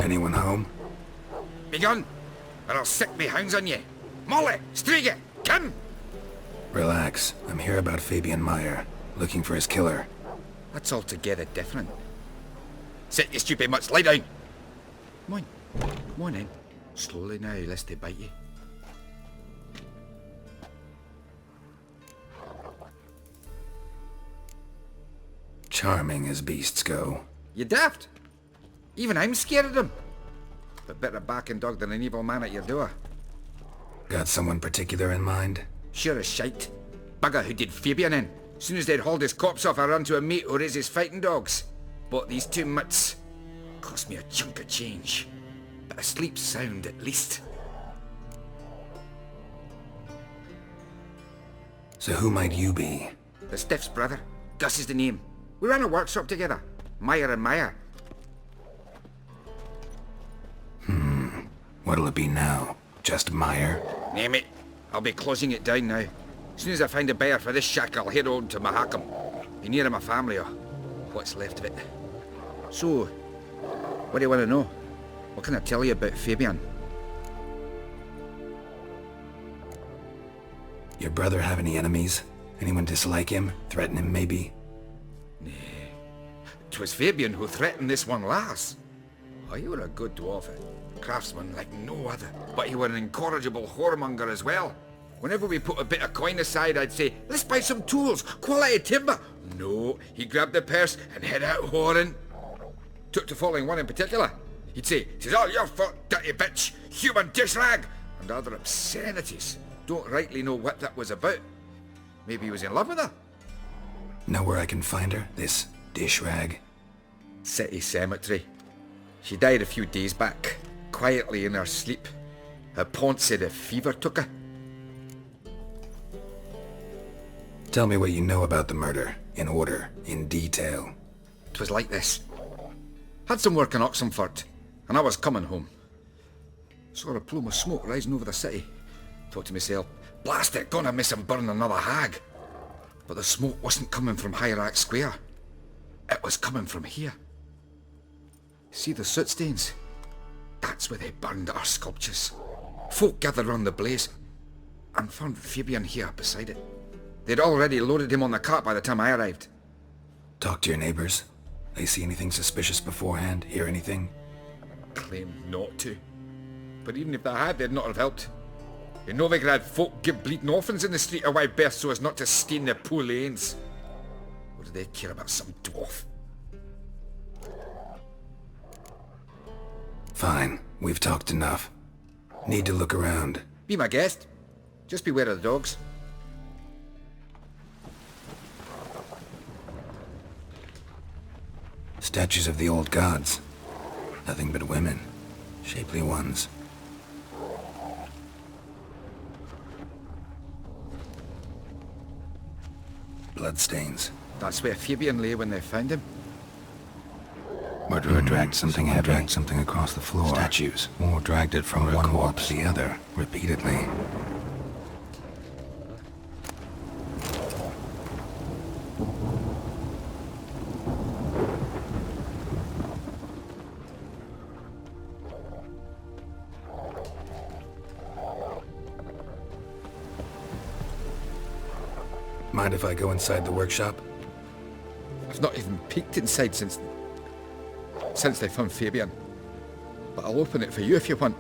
Anyone home? Begone, or I'll sick me hounds on ye. Molly, Striga, come! Relax. I'm here about Fabian Meyer, looking for his killer. That's altogether different. Sit, you stupid mutts, lie down! Come on, come on in. Slowly now, lest they bite you. Charming as beasts go. You daft? Even I'm scared of them. But better backing dog than an evil man at your door. Got someone particular in mind? Sure as shite. Bugger who did Fabian in. Soon as they'd hauled his corpse off, I run to a mate who raises fighting dogs. Bought these 2 mutts. Cost me a chunk of change. But I sleep sound at least. So who might you be? The Stiff's brother. Gus is the name. We ran a workshop together. Meyer and Meyer. What'll it be now? Just Meyer? Name it. I'll be closing it down now. As soon as I find a buyer for this shack, I'll head on to Mahakam. Be near my family, or what's left of it. So, what do you want to know? What can I tell you about Fabian? Your brother have any enemies? Anyone dislike him? Threaten him, maybe? 'Twas Fabian who threatened this one last. Oh, you were a good dwarf, craftsman like no other. But you were an incorrigible whoremonger as well. Whenever we put a bit of coin aside, I'd say, let's buy some tools, quality timber. No, he grabbed the purse and head out whoring. Took to following one in particular. He'd say, "'Tis all your fault, dirty bitch, human dish rag," and other obscenities. Don't rightly know what that was about. Maybe he was in love with her. Know where I can find her? This dish rag? City cemetery. She died a few days back, quietly in her sleep. Her pont said a fever took her. Tell me what you know about the murder, in order, in detail. 'Twas like this. Had some work in Oxenford, and I was coming home. Saw a plume of smoke rising over the city. Thought to myself, blast it, gonna miss him burn another hag. But the smoke wasn't coming from Hierarch Square. It was coming from here. See the soot stains? That's where they burned our sculptures. Folk gathered round the blaze, and found Fabian here beside it. They'd already loaded him on the cart by the time I arrived. Talk to your neighbors. They see anything suspicious beforehand? Hear anything? Claimed not to. But even if they had, they'd not have helped. In Novigrad, folk give bleeding orphans in the street a wide berth so as not to stain their poor lanes. What do they care about some dwarf? Fine. We've talked enough. Need to look around. Be my guest. Just beware of the dogs. Statues of the old gods. Nothing but women. Shapely ones. Bloodstains. That's where Fabian lay when they found him. Murderer dragged something heavy. Dragged something across the floor. Statues. Or dragged it from one corpse to the other, repeatedly. Mind if I go inside the workshop? I've not even peeked inside since they found Fabian. But I'll open it for you if you want.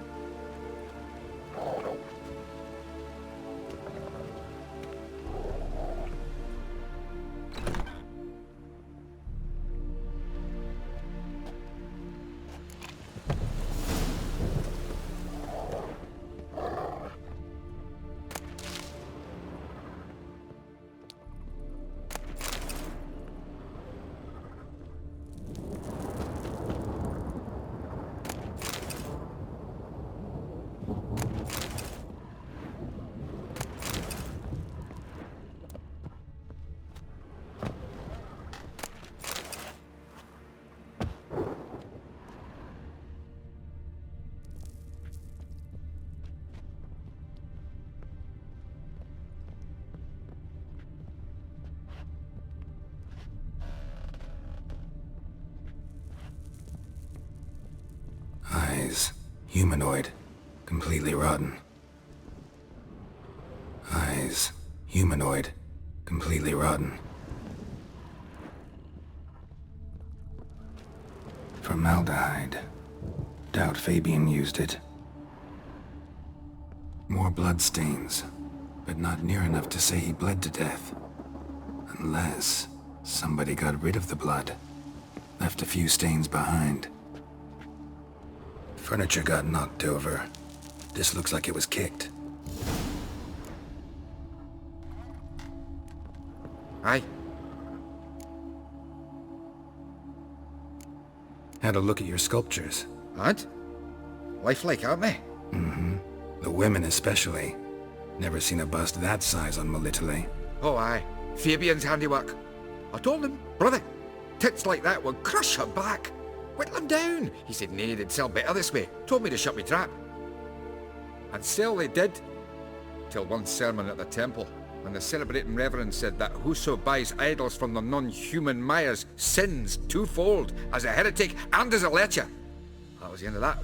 humanoid, completely rotten. Eyes, humanoid, completely rotten. Formaldehyde. Doubt Fabian used it. More blood stains, but not near enough to say he bled to death. Unless somebody got rid of the blood, left a few stains behind. Furniture got knocked over. This looks like it was kicked. Aye. Had a look at your sculptures. And? Lifelike, aren't they? Mm-hmm. The women especially. Never seen a bust that size on Melitele. Oh aye. Fabian's handiwork. I told him, brother, tits like that would crush her back. Whittle him down. He said nay, they'd sell better this way. Told me to shut me trap. And sell they did. Till one sermon at the temple, when the celebrating reverend said that whoso buys idols from the non-human Mayas sins twofold, as a heretic and as a lecher. That was the end of that.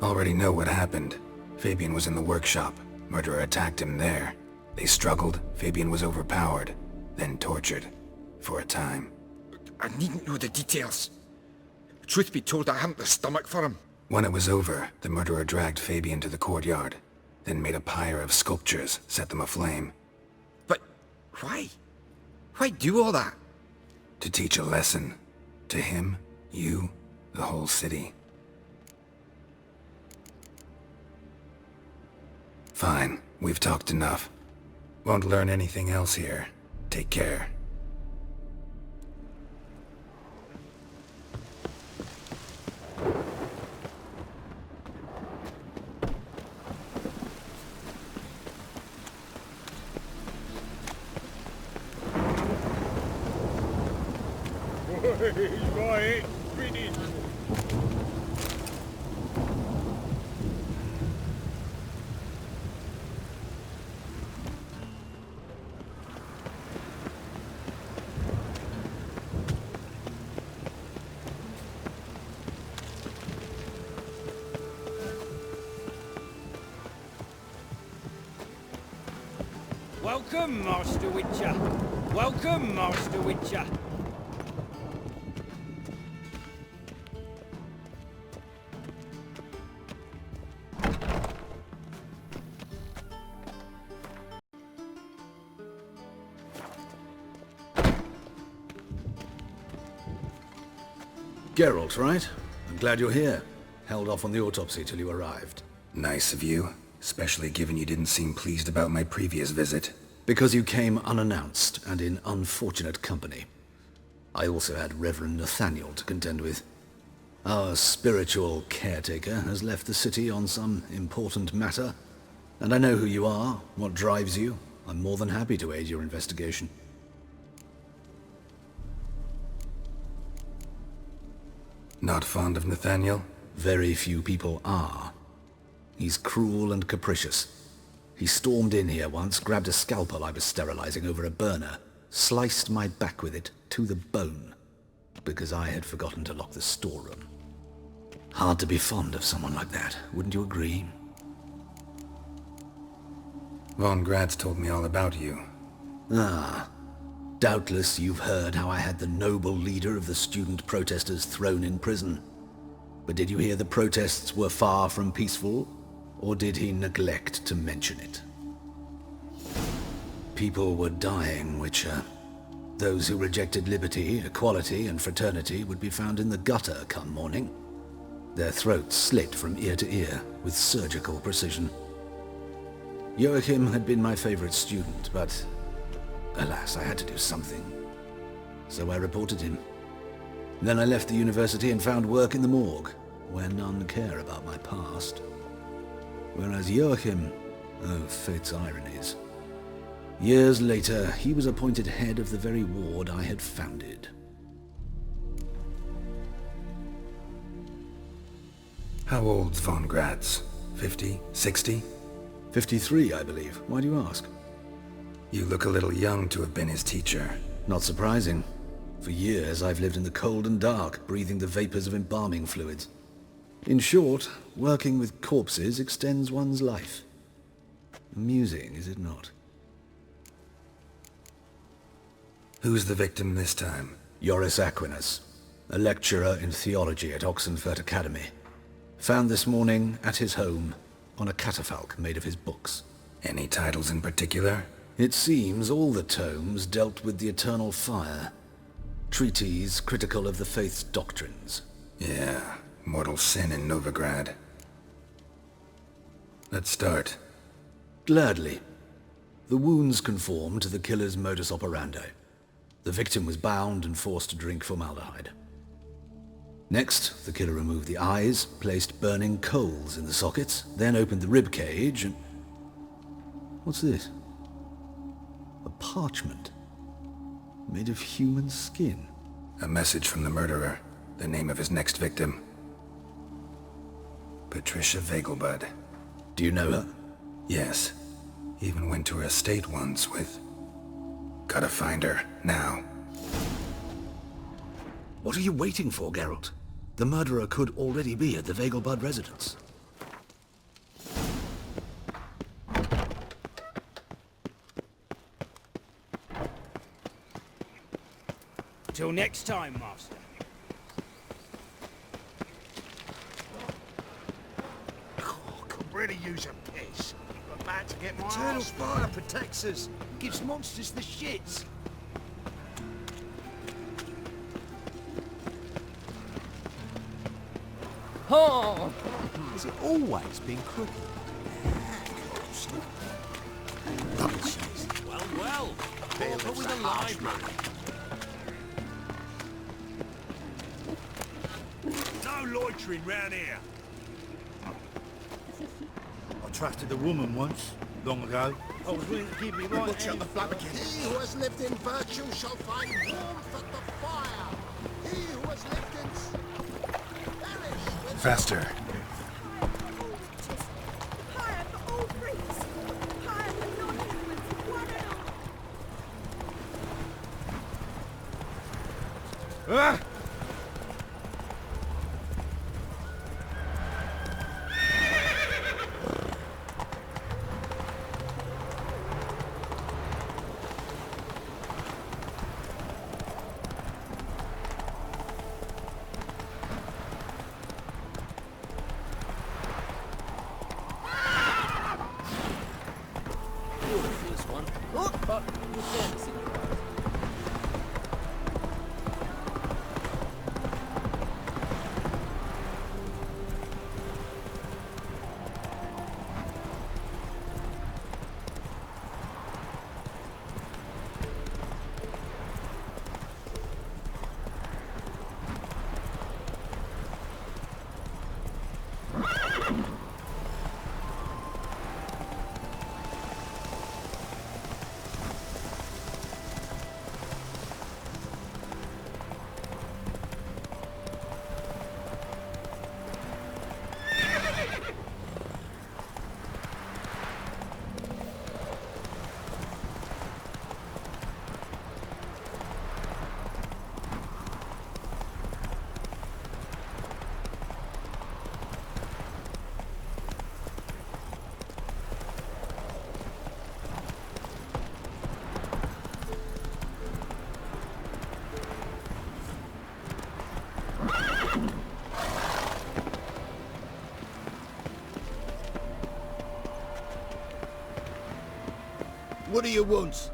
Already know what happened. Fabian was in the workshop. Murderer attacked him there. They struggled. Fabian was overpowered, then tortured. For a time. I needn't know the details. Truth be told, I hadn't the stomach for him. When it was over, the murderer dragged Fabian to the courtyard, then made a pyre of sculptures, set them aflame. But why? Why do all that? To teach a lesson. To him, you, the whole city. Fine, we've talked enough. Won't learn anything else here. Take care. Welcome, Master Witcher. Welcome, Master Witcher. Geralt, right? I'm glad you're here. Held off on the autopsy till you arrived. Nice of you, especially given you didn't seem pleased about my previous visit. Because you came unannounced and in unfortunate company. I also had Reverend Nathaniel to contend with. Our spiritual caretaker has left the city on some important matter, and I know who you are, what drives you. I'm more than happy to aid your investigation. Not fond of Nathaniel? Very few people are. He's cruel and capricious. He stormed in here once, grabbed a scalpel I was sterilizing over a burner, sliced my back with it to the bone, because I had forgotten to lock the storeroom. Hard to be fond of someone like that, wouldn't you agree? Von Gratz told me all about you. Ah. Doubtless you've heard how I had the noble leader of the student protesters thrown in prison. But did you hear the protests were far from peaceful? Or did he neglect to mention it? People were dying, Witcher. Those who rejected liberty, equality, and fraternity would be found in the gutter come morning. Their throats slit from ear to ear with surgical precision. Joachim had been my favorite student, but alas, I had to do something. So I reported him. Then I left the university and found work in the morgue, where none care about my past. Whereas Joachim, oh, fate's ironies. Years later, he was appointed head of the very ward I had founded. How old's Von Gratz? 50? 60? 53, I believe. Why do you ask? You look a little young to have been his teacher. Not surprising. For years I've lived in the cold and dark, breathing the vapors of embalming fluids. In short, working with corpses extends one's life. Amusing, is it not? Who's the victim this time? Joris Aquinas, a lecturer in theology at Oxenfurt Academy. Found this morning at his home on a catafalque made of his books. Any titles in particular? It seems all the tomes dealt with the eternal fire. Treatises critical of the faith's doctrines. Yeah, mortal sin in Novigrad. Let's start. Gladly. The wounds conform to the killer's modus operandi. The victim was bound and forced to drink formaldehyde. Next, the killer removed the eyes, placed burning coals in the sockets, then opened the rib cage and... What's this? A parchment. Made of human skin. A message from the murderer. The name of his next victim. Patricia Vegelbud. Do you know her? Yes. Even went to her estate once with... Gotta find her, now. What are you waiting for, Geralt? The murderer could already be at the Vegelbud Residence. Till next time, Master. Oh, could really use a piss. I'm about to get my Eternal arse fire protects us. Gives monsters the shits. Oh! Has it always been crooked? Well, over with the library. No loitering round here. I trusted a woman once, long ago. I was willing to give me right Watch out the flabbergan. He who has lived in virtue shall find warmth at the fire. He who has lived in... perish with... Faster. Higher for all freaks! Higher for non-humans, one and all! Ah! What do you want?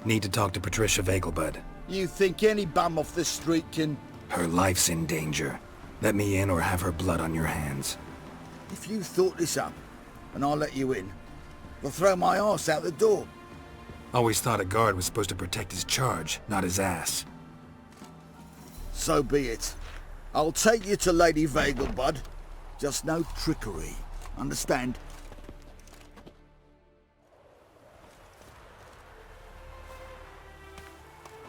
Need to talk to Patricia Vegelbud. You think any bum off the street can... Her life's in danger. Let me in or have her blood on your hands. If you thought this up, and I'll let you in, I'll throw my arse out the door. Always thought a guard was supposed to protect his charge, not his ass. So be it. I'll take you to Lady Vegelbud. Just no trickery. Understand?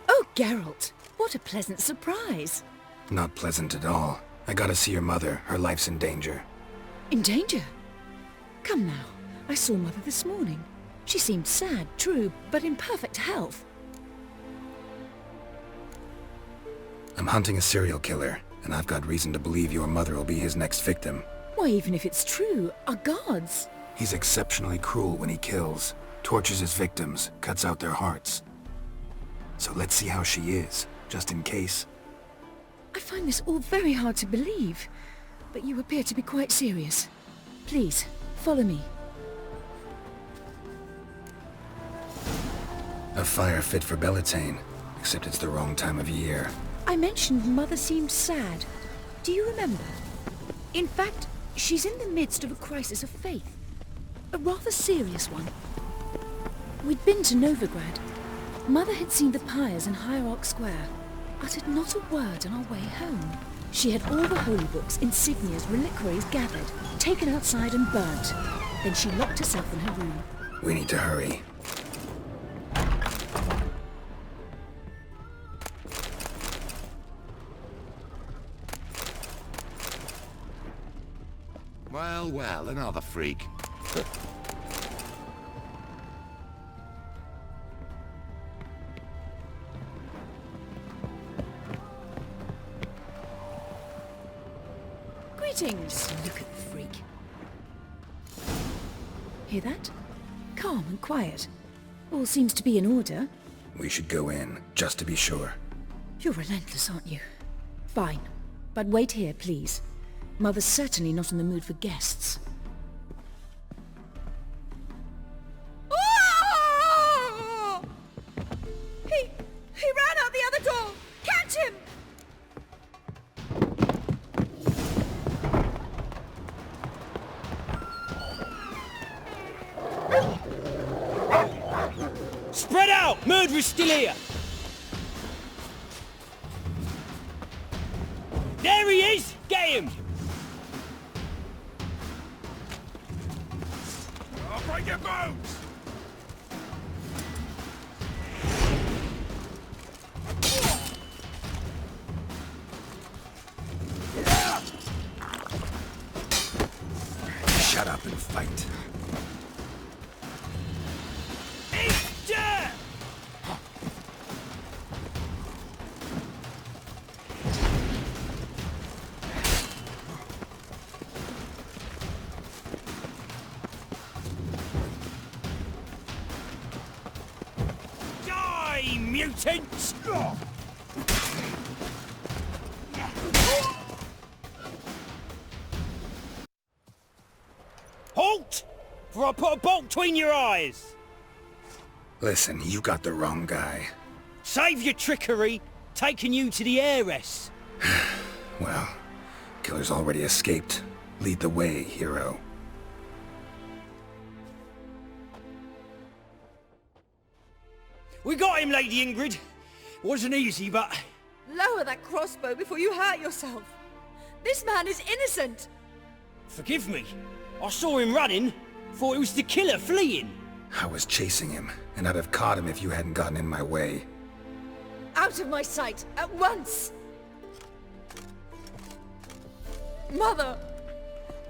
Oh, Geralt, what a pleasant surprise. Not pleasant at all. I gotta see your mother. Her life's in danger. In danger? Come now, I saw Mother this morning. She seemed sad, true, but in perfect health. I'm hunting a serial killer, and I've got reason to believe your mother will be his next victim. Why, even if it's true, our guards. He's exceptionally cruel when he kills, tortures his victims, cuts out their hearts. So let's see how she is, just in case. I find this all very hard to believe, but you appear to be quite serious. Please, follow me. A fire fit for Bellatane, except it's the wrong time of year. I mentioned Mother seemed sad. Do you remember? In fact, she's in the midst of a crisis of faith. A rather serious one. We'd been to Novigrad. Mother had seen the pyres in Hierarch Square, uttered not a word on our way home. She had all the holy books, insignias, reliquaries gathered, taken outside and burnt. Then she locked herself in her room. We need to hurry. Well, well, another freak. Greetings. Look at the freak. Hear that? Calm and quiet. All seems to be in order. We should go in, just to be sure. You're relentless, aren't you? Fine. But wait here, please. Mother's certainly not in the mood for guests. Oh! He ran out the other door! Catch him! Spread out! Murderer's still here! There he is! Get him! I'll break your bones! Shut up and fight. Eat dirt! Die, mutants! Halt! For I put a bolt between your eyes! Listen, you got the wrong guy. Save your trickery, taking you to the heiress. Well, killer's already escaped. Lead the way, hero. We got him, Lady Ingrid. Wasn't easy, but... Lower that crossbow before you hurt yourself. This man is innocent. Forgive me. I saw him running. Thought it was the killer fleeing. I was chasing him, and I'd have caught him if you hadn't gotten in my way. Out of my sight, at once! Mother!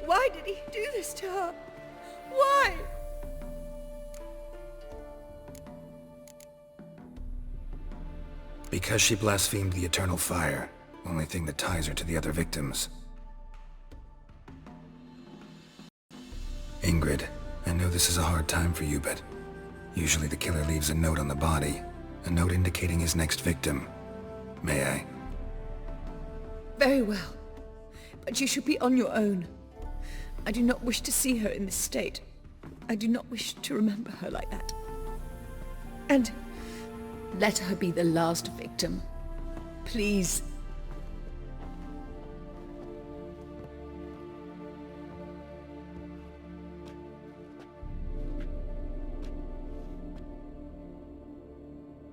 Why did he do this to her? Why? Because she blasphemed the eternal fire. Only thing that ties her to the other victims. Ingrid, I know this is a hard time for you, but usually the killer leaves a note on the body. A note indicating his next victim. May I? Very well. But you should be on your own. I do not wish to see her in this state. I do not wish to remember her like that. And let her be the last victim. Please.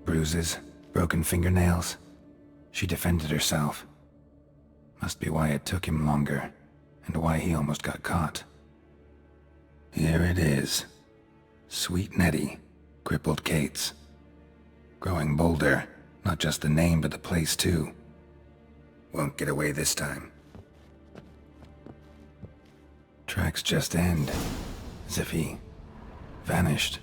Bruises, broken fingernails. She defended herself. Must be why it took him longer, and why he almost got caught. Here it is. Sweet Nettie, crippled Kate's. Growing bolder, not just the name but the place too. Won't get away this time. Tracks just end, as if he vanished.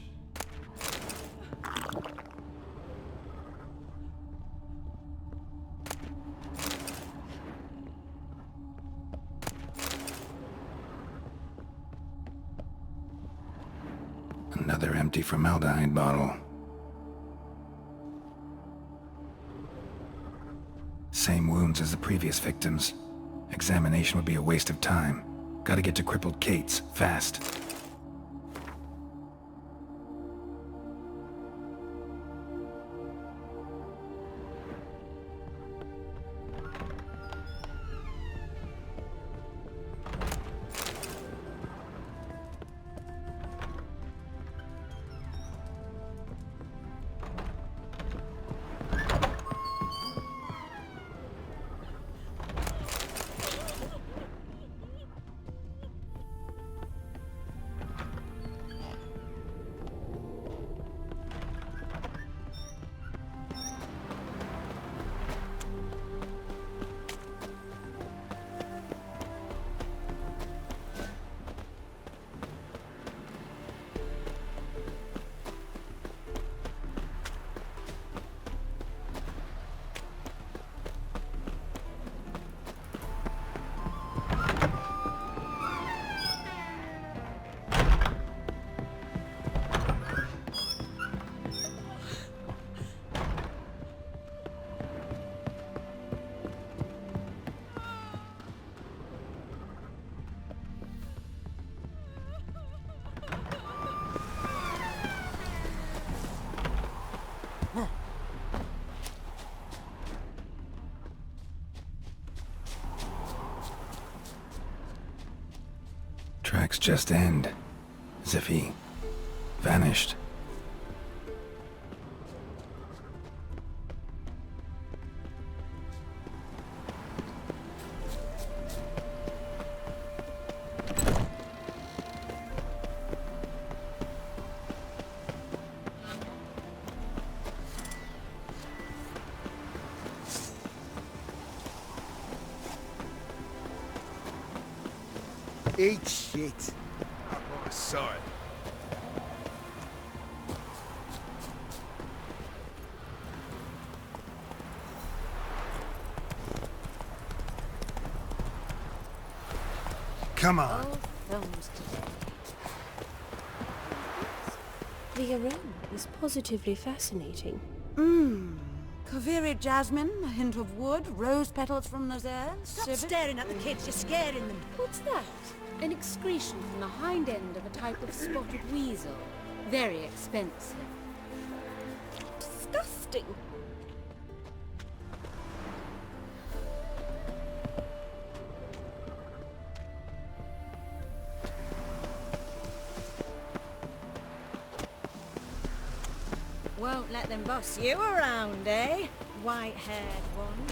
empty formaldehyde bottle. Same wounds as the previous victims. Examination would be a waste of time. Gotta get to crippled Kate's, fast. Tracks just end, as if he vanished. Eat shit. Oh, sorry. Come on. All films today. The aroma is positively fascinating. Kaviri jasmine, a hint of wood, rose petals from Nazaire. Stop staring at the kids, you're scaring them. What's that? An excretion from the hind end of a type of spotted weasel. Very expensive. Disgusting. Won't let them boss you around, eh? White-haired one.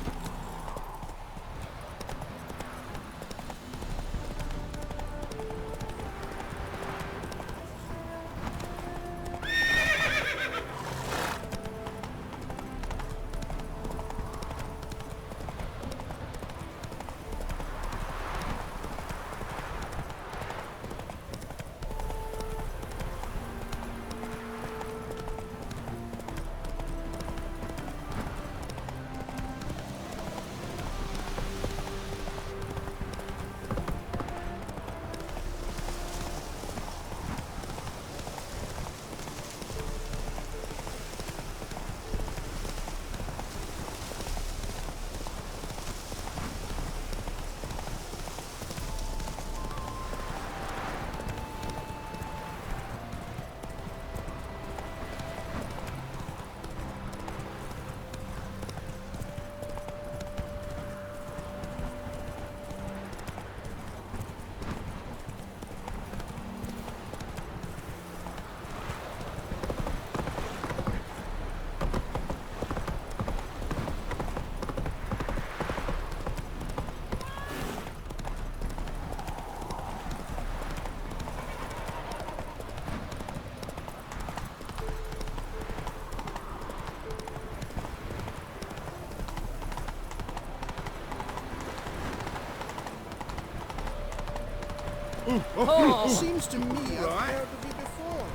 It seems to me I've heard of you before.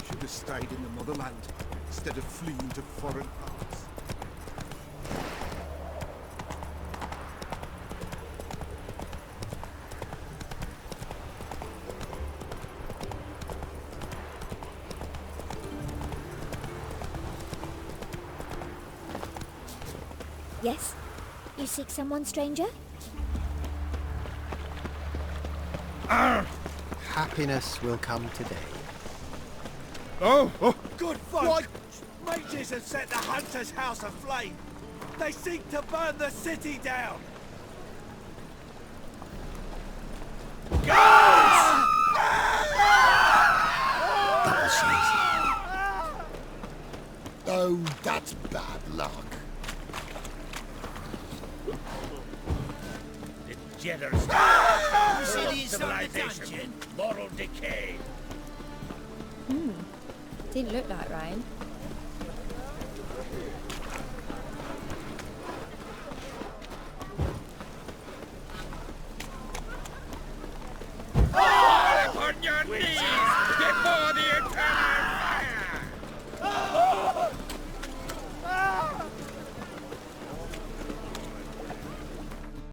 Should have stayed in the motherland instead of fleeing to foreign parts. Yes? You seek someone, stranger? Happiness will come today. Oh! Good folk! Mages have set the Hunter's house aflame! They seek to burn the city down! Oh, that's bad luck. The jitters. You see the inside of the dungeon? Moral decay. Didn't look like rain.